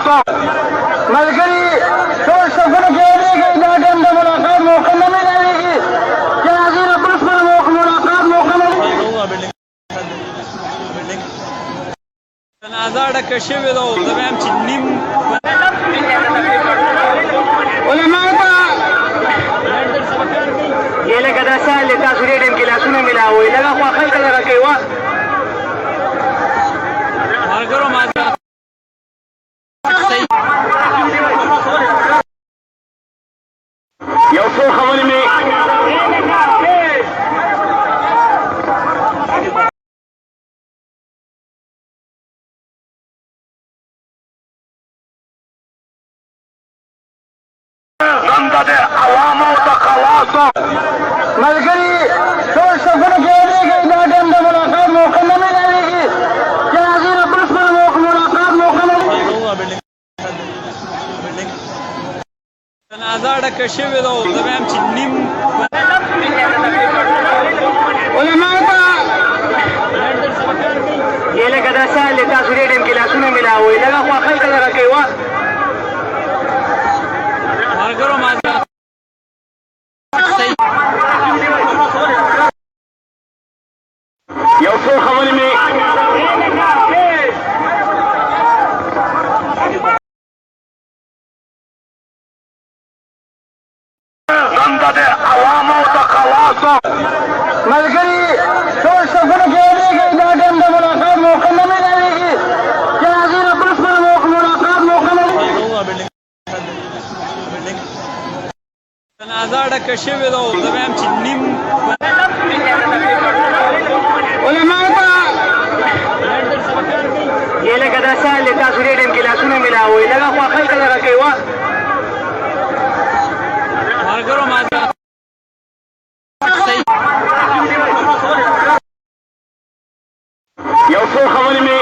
خلاصو ملګري ټول صفونه کې ودرېږئ دا ټایم د ملاقات موقع نه میلاوېږي چې هغې نه بشپړ ملاقات موقع نه جنازه ډکه شوې ده او زه وایم چې نیم علماو ته یې لکه دا سهل دی تاسو دې ټایم کې لاسونه میلاوئ لږه خواښۍ ته دغه کوي وا ملګرو معذرت یو څو خبرې مې نن د عوامو د خلاصو ملګري ټول صفونه کې ودرېږئ دا ټایم د ملاقات موقع نه میلاوېږي چې هغې نه بشپړ ملاقات موقع نه جنازه ډکه شوې ده او زه وایم چې نیم علماو ته یې لکه دا سهل دی تاسو دې ټایم کې لاسونه میلاوئ لږه خواښۍ ته دغه کوي وا ملګرو معذرت یو څو خبرې مې نن د عوامو د خلاصو ملګري ټول صفونه کې ودرېږئ دا ټایم د ملاقات موقع نه میلاوېږي چې هغې نه بشپړ ملاقات موقع نه جنازه ډکه شوې ده او زه وایم چې نیم علماو ته یې لکه دا سهل دی تاسو دې ټایم کې لاسونه میلاوئ لږه خواښۍ ته دغه کوي وا ملګرو معذرت یو څو خبرې مې